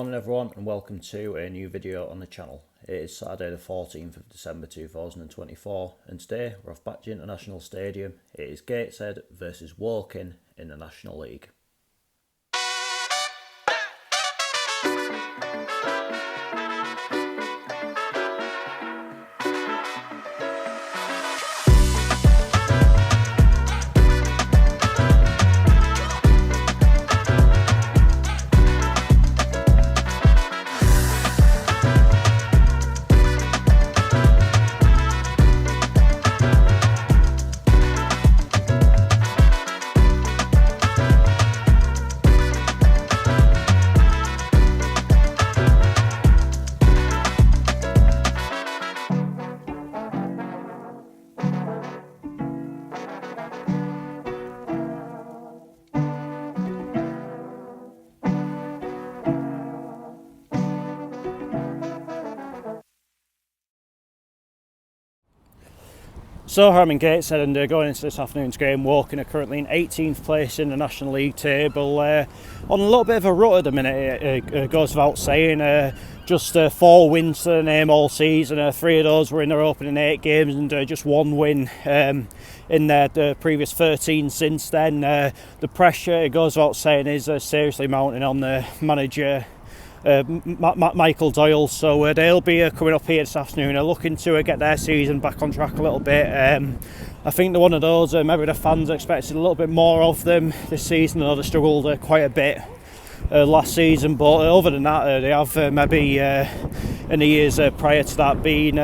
morning everyone and welcome to a new video on the channel. It is Saturday the 14th of December 2024 and today we're off back to International Stadium. It is Gateshead versus Woking in the National League. So I'm in Gateshead and going into this afternoon's game, Woking are currently in 18th place in the National League table. On a little bit of a rut at the minute, it goes without saying. Just 4 wins to the name all season. 3 of those were in their opening 8 games and just 1 win in the previous 13 since then. The pressure, it goes without saying, is seriously mounting on the manager, Michael Doyle, so they'll be coming up here this afternoon looking to get their season back on track a little bit. I think they're one of those, maybe the fans expected a little bit more of them this season, though they struggled quite a bit last season, but other than that they have maybe in the years prior to that been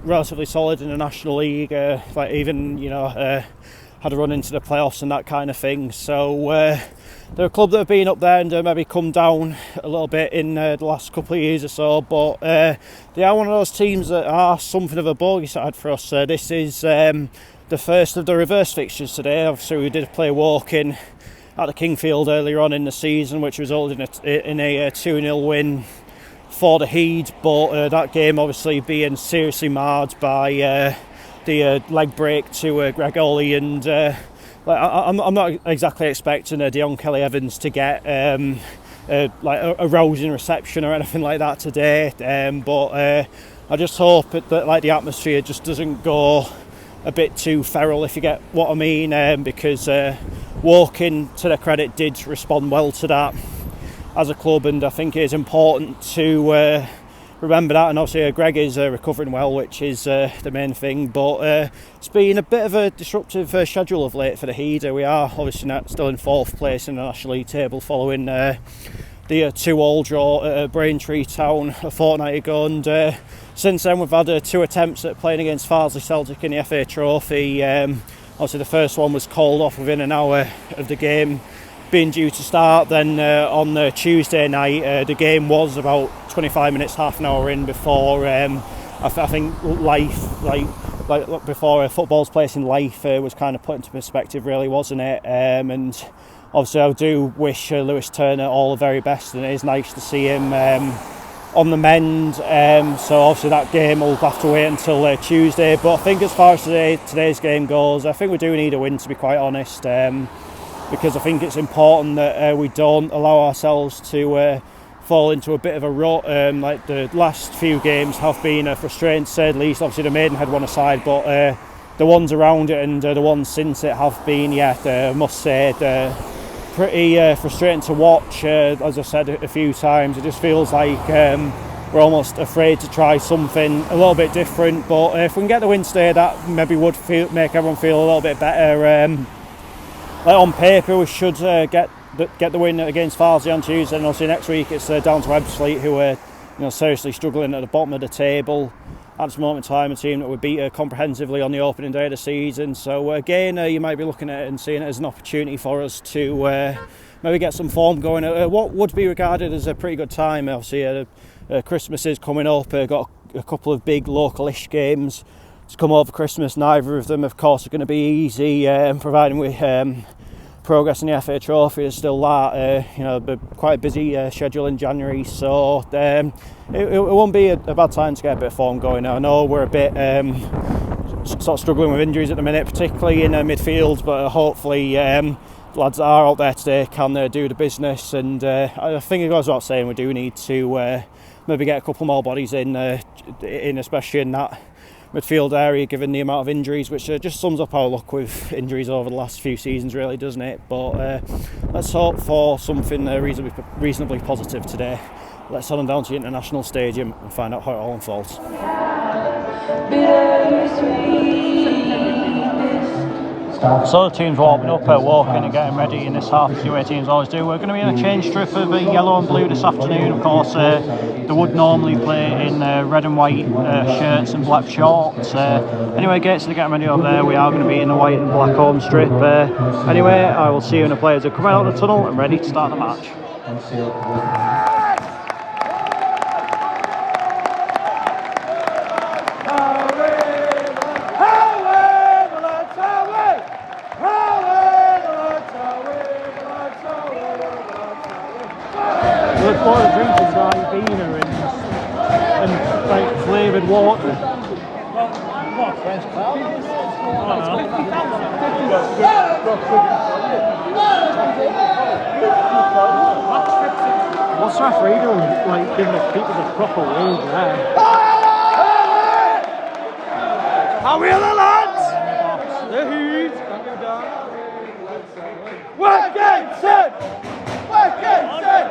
relatively solid in the National League, like even had a run into the playoffs and that kind of thing. So they're a club that have been up there and maybe come down a little bit in the last couple of years or so, but they are one of those teams that are something of a bogey side for us. This is the first of the reverse fixtures today. Obviously we did play Woking at the Kingfield earlier on in the season, which resulted in a 2-0 win for the Heed, but that game obviously being seriously marred by the leg break to Greg Ollie, and I'm not exactly expecting Dion Kelly-Evans to get like a rousing reception or anything like that today, but I just hope that like the atmosphere just doesn't go a bit too feral, if you get what I mean, because Woking, to their credit, did respond well to that as a club, and I think it is important to remember that. And obviously Greg is recovering well, which is the main thing, but it's been a bit of a disruptive schedule of late for the Heed. We are obviously still in 4th place in the National League table following the 2-2 draw at Braintree Town a fortnight ago, and since then we've had 2 attempts at playing against Farsley Celtic in the FA Trophy. Obviously the first one was called off within an hour of the game being due to start. Then on the Tuesday night the game was about 25 minutes, half an hour in before I think life, like before football's place in life was kind of put into perspective, really, wasn't it? And obviously I do wish Lewis Turner all the very best, and it is nice to see him on the mend. So obviously that game will have to wait until Tuesday, but I think as far as today's game goes, I think we do need a win, to be quite honest, because I think it's important that we don't allow ourselves to fall into a bit of a rut. Like the last few games have been frustrating, to say the least. Obviously the Maidenhead one aside, but the ones around it and the ones since it have been, I must say, pretty frustrating to watch. As I've said a few times, it just feels like we're almost afraid to try something a little bit different, but if we can get the win today, that maybe would make everyone feel a little bit better. Like on paper we should get the win against Farsley on Tuesday, and obviously next week it's down to Ebbsfleet, who are seriously struggling at the bottom of the table at this moment in time, a team that would beat comprehensively on the opening day of the season. So again, you might be looking at it and seeing it as an opportunity for us to maybe get some form going at what would be regarded as a pretty good time. Obviously Christmas is coming up, got a couple of big local-ish games to come over Christmas. Neither of them of course are going to be easy, providing we progress in the FA Trophy is still that. Quite a busy schedule in January, so it won't be a bad time to get a bit of form going. I know we're a bit sort of struggling with injuries at the minute, particularly in midfield, but hopefully lads that are out there today can do the business, and I think it goes without saying we do need to maybe get a couple more bodies in especially in that midfield area, given the amount of injuries, which just sums up our luck with injuries over the last few seasons, really, doesn't it? But let's hope for something reasonably positive today. Let's head on down to the International Stadium and find out how it all unfolds. So the team's warming up, walking and getting ready in this half, as the way teams always do. We're going to be in a change strip of yellow and blue this afternoon. Of course, they would normally play in red and white shirts and black shorts. Anyway, Gateshead are getting ready over there. We are going to be in the white and black home strip. Anyway, I will see you when the players are coming out of the tunnel and ready to start the match. What the drink is like beaner and like flavoured water. What, French cloud? What's the referee doing? Like giving the people the proper wage there. How are we, the lads? The Heat. Work Gateshead! Work Gateshead!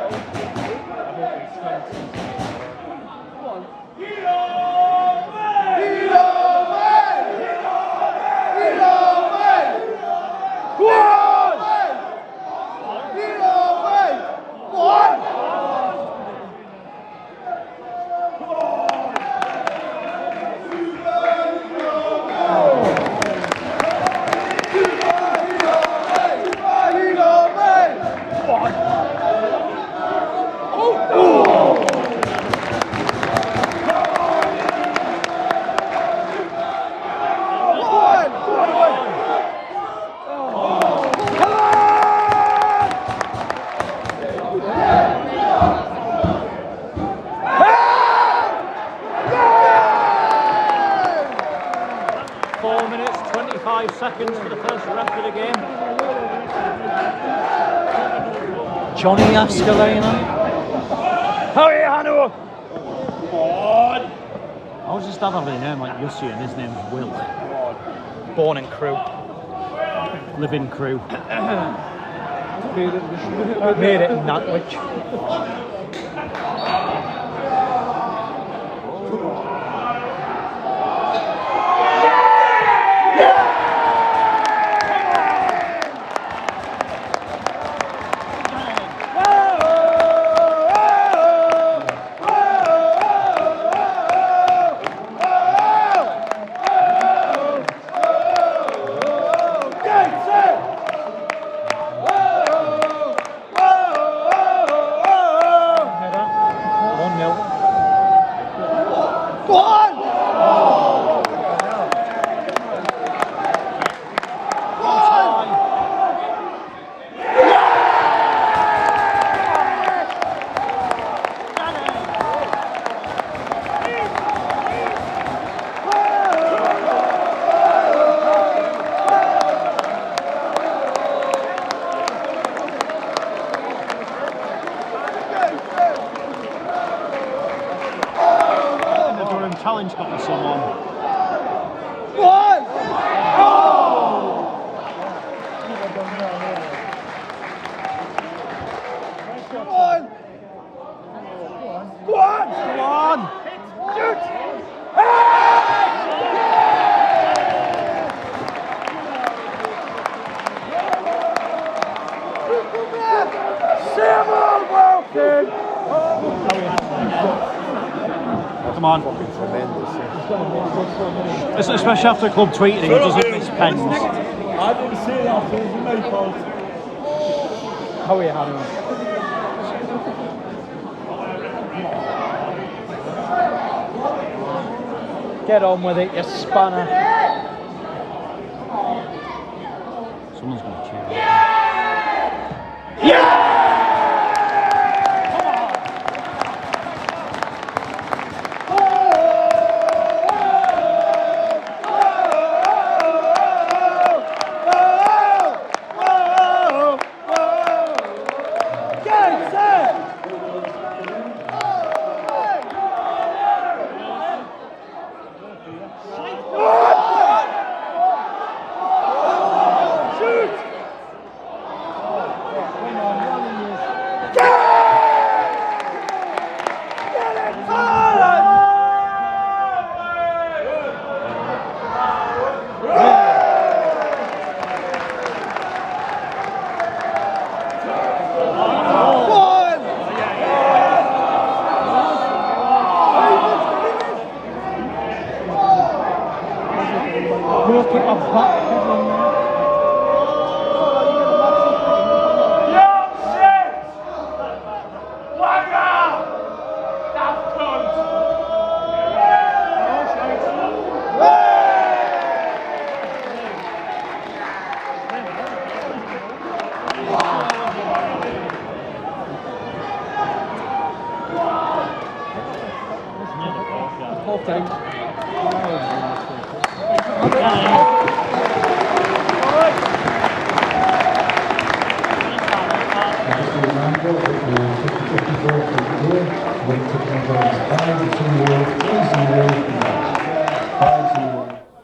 Seconds for the first ref of the game. Johnny Ascalena. How are you, Hanu? I was just having a name like Yussi and his name's Will. Born in Crewe. Live in Crewe. Made it in Nantwich. 'Come on. Especially after the club tweeted, he doesn't miss pens. I didn't see it after you made post. How are you, Hanu? Get on with it, you spanner. Someone's going to cheer. Yeah!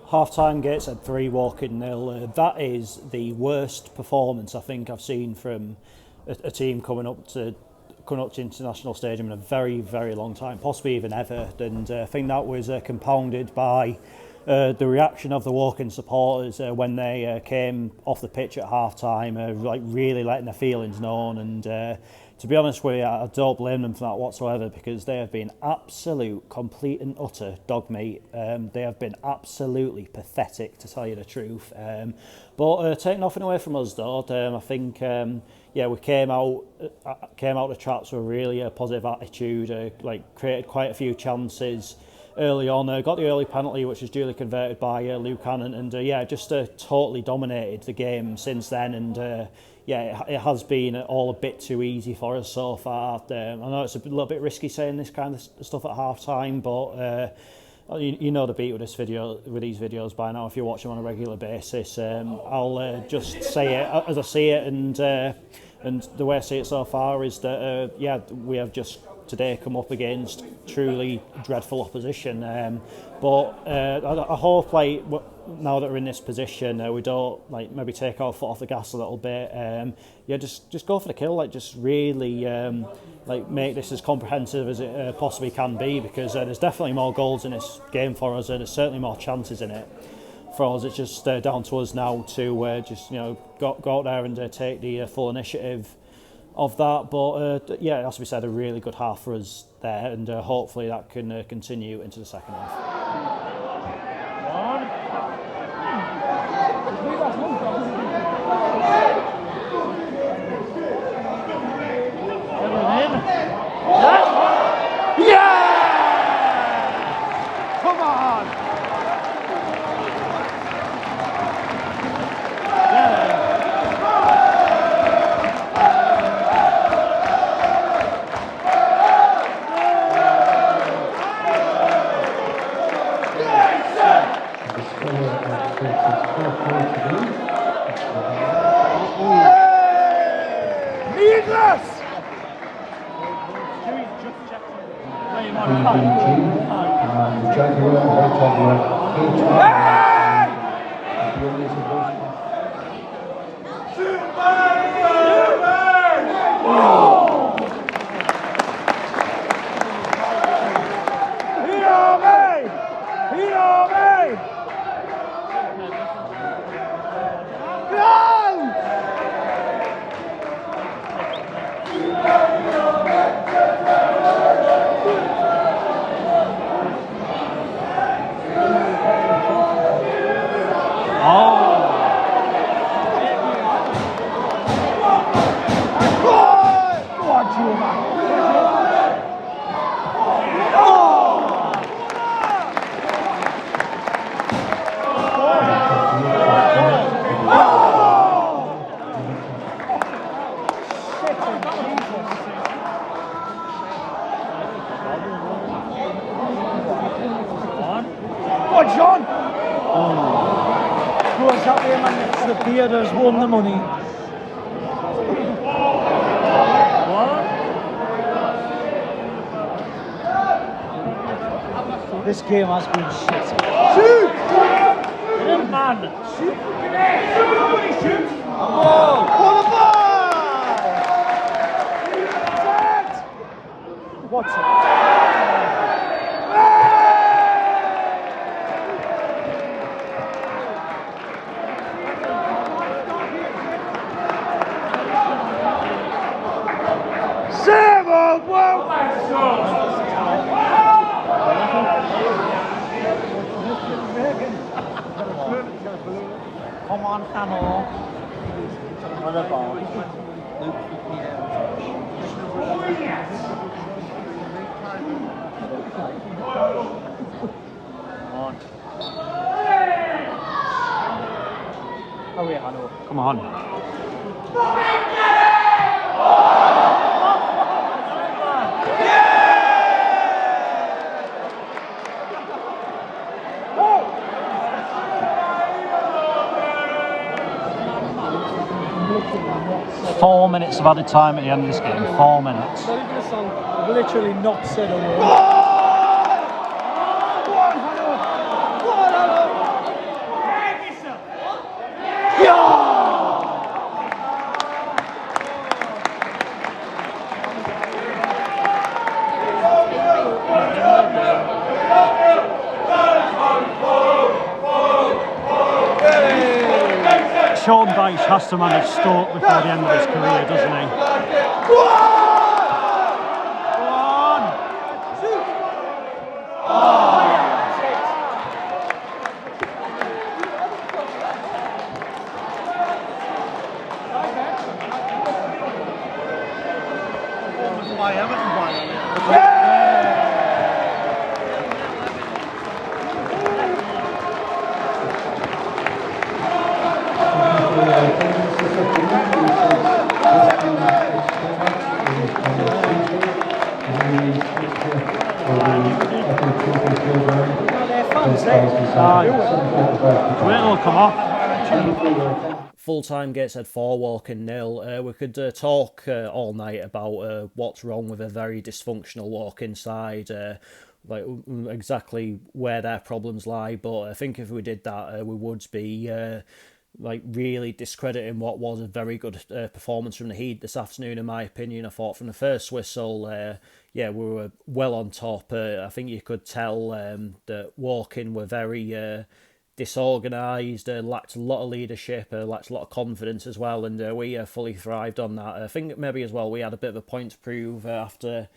Half-time, Gateshead 3, Woking 0. That is the worst performance I think I've seen from a team coming up to international stadium in a very, very long time, possibly even ever. And I think that was compounded by the reaction of the Woking supporters when they came off the pitch at half-time, like really letting their feelings known. And to be honest with you, I don't blame them for that whatsoever, because they have been absolute, complete and utter dog meat. They have been absolutely pathetic, to tell you the truth. But take nothing away from us, though. I think, we came out the traps with a really positive attitude, created quite a few chances early on. Got the early penalty, which was duly converted by Luke Cannon, and just totally dominated the game since then. And it has been all a bit too easy for us so far. I know it's a little bit risky saying this kind of stuff at half time, but you know the beat with these videos by now if you watch them on a regular basis. I'll just say it as I see it, and the way I see it so far is that we have just today come up against truly dreadful opposition. But I hope now that we're in this position, we don't maybe take our foot off the gas a little bit. Just go for the kill. Just really make this as comprehensive as it possibly can be, because there's definitely more goals in this game for us, and there's certainly more chances in it for us. It's just down to us now to go out there and take the full initiative of that. But it has to be said, a really good half for us there, and hopefully that can continue into the second half. The beard has won the money. This game has been shit. Man. What's it? Come on, Hannah. What a ball. Hurry, Hannah. Come on. Four minutes of added time at the end of this game. 4 minutes. I've literally not said a word. Sean Dyche has to manage Stoke before the end of his career, doesn't he? It'll come off. Full-time Gateshead 4, Walking 0. We could talk all night about what's wrong with a very dysfunctional Walking side, like exactly where their problems lie. But I think if we did that, we would be like really discrediting what was a very good performance from the Heat this afternoon. In my opinion, I thought from the first whistle, we were well on top. I think you could tell that Walking were very disorganised, lacked a lot of leadership, lacked a lot of confidence as well, and we fully thrived on that. I think maybe as well we had a bit of a point to prove after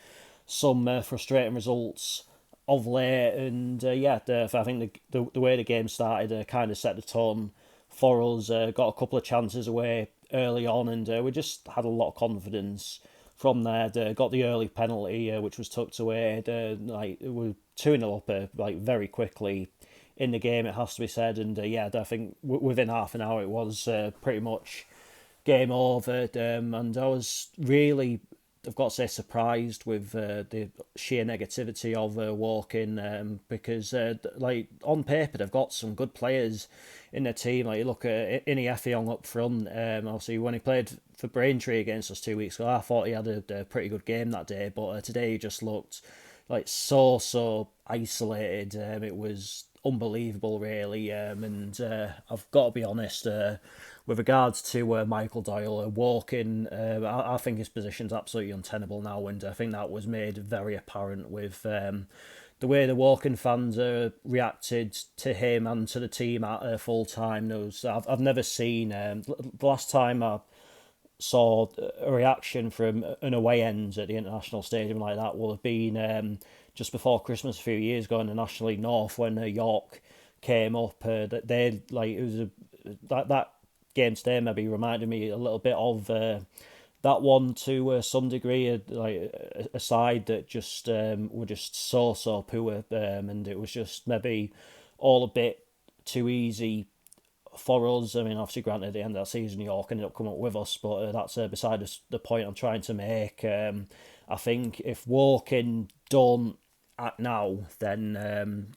some frustrating results of late, and I think the way the game started kind of set the tone for us. Got a couple of chances away early on, and we just had a lot of confidence from there. Got the early penalty, which was tucked away. We were 2-0 up like very quickly in the game, it has to be said, and I think within half an hour it was pretty much game over, and I was really, I've got to say, surprised with the sheer negativity of Walking, because like on paper they've got some good players in their team. Like you look at Ini Effiong up front, obviously when he played for Braintree against us 2 weeks ago, I thought he had a pretty good game that day, but today he just looked like so isolated. It was unbelievable, really, and I've got to be honest, with regards to Michael Doyle, Walking, I think his position's absolutely untenable now, and I think that was made very apparent with the way the Walking fans reacted to him and to the team at full time. I've never seen, the last time I saw a reaction from an away end at the International Stadium like that will have been just before Christmas a few years ago in the National League North when York came up. They like it was that game today maybe reminded me a little bit of that one to some degree, like a side that just were just so poor, and it was just maybe all a bit too easy for us. I mean, obviously, granted, at the end of that season, York ended up coming up with us, but that's beside the point I'm trying to make. I think if Walking don't act now, then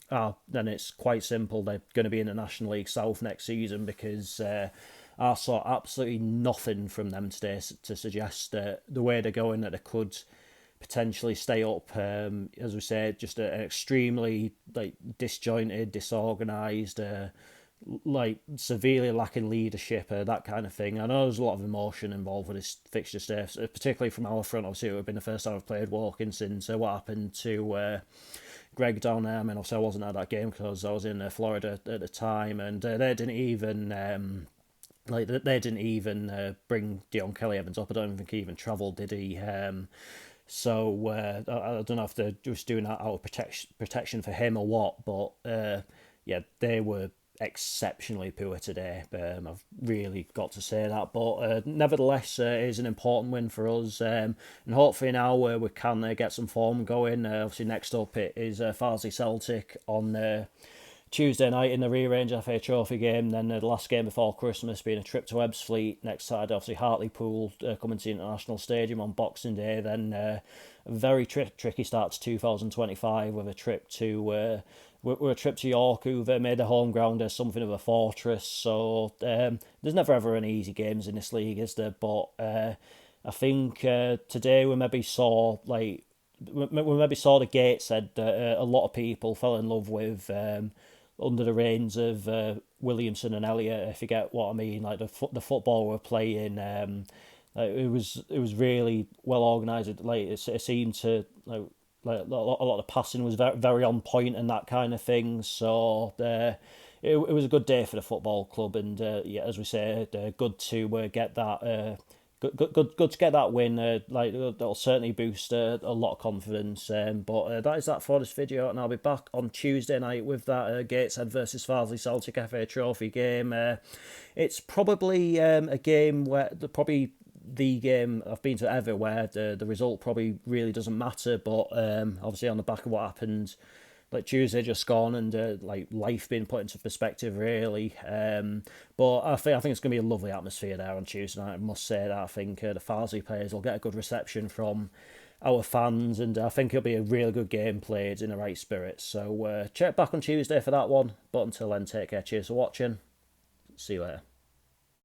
it's quite simple. They're going to be in the National League South next season, because I saw absolutely nothing from them today to suggest that the way they're going that they could potentially stay up. As we said, just an extremely like disjointed, disorganised, like severely lacking leadership, that kind of thing. I know there's a lot of emotion involved with this fixture today, particularly from our front. Obviously, it would have been the first time I've played Woking since what happened to Greg down there. I mean, obviously I wasn't at that game because I was in Florida at the time, and they didn't even bring Dion Kelly Evans up. I don't even think he even travelled, did he? So I don't know if they're just doing that out of protection for him or what, but yeah, they were exceptionally poor today. I've really got to say that, but nevertheless, it is an important win for us, and hopefully now we can get some form going. Obviously, next up it is Farsley Celtic on Tuesday night in the rearrange FA Trophy game. Then the last game before Christmas being a trip to Ebbsfleet. Next side, obviously Hartlepool coming to the International Stadium on Boxing Day. Then a very tricky start to 2025 with a trip to York, who've made their home ground as something of a fortress. So there's never ever any easy games in this league, is there? But I think today we maybe saw the Gateshead that a lot of people fell in love with under the reins of Williamson and Elliott, if you get what I mean. Like the football we're playing, it was really well organised. Like it seemed to like a lot of the passing was very, very on point and that kind of thing. So it was a good day for the football club, and yeah, as we say, good to get that. Good to get that win. Like that'll certainly boost a lot of confidence. But that is that for this video, and I'll be back on Tuesday night with that Gateshead versus Farsley Celtic FA Trophy game. It's probably a game where probably the game I've been to ever where the result probably really doesn't matter. But obviously on the back of what happened, like Tuesday just gone, and like life being put into perspective, really. But I think it's going to be a lovely atmosphere there on Tuesday night. I must say that I think the Farsley players will get a good reception from our fans, and I think it'll be a really good game played in the right spirit. So check back on Tuesday for that one. But until then, take care. Cheers for watching. See you later.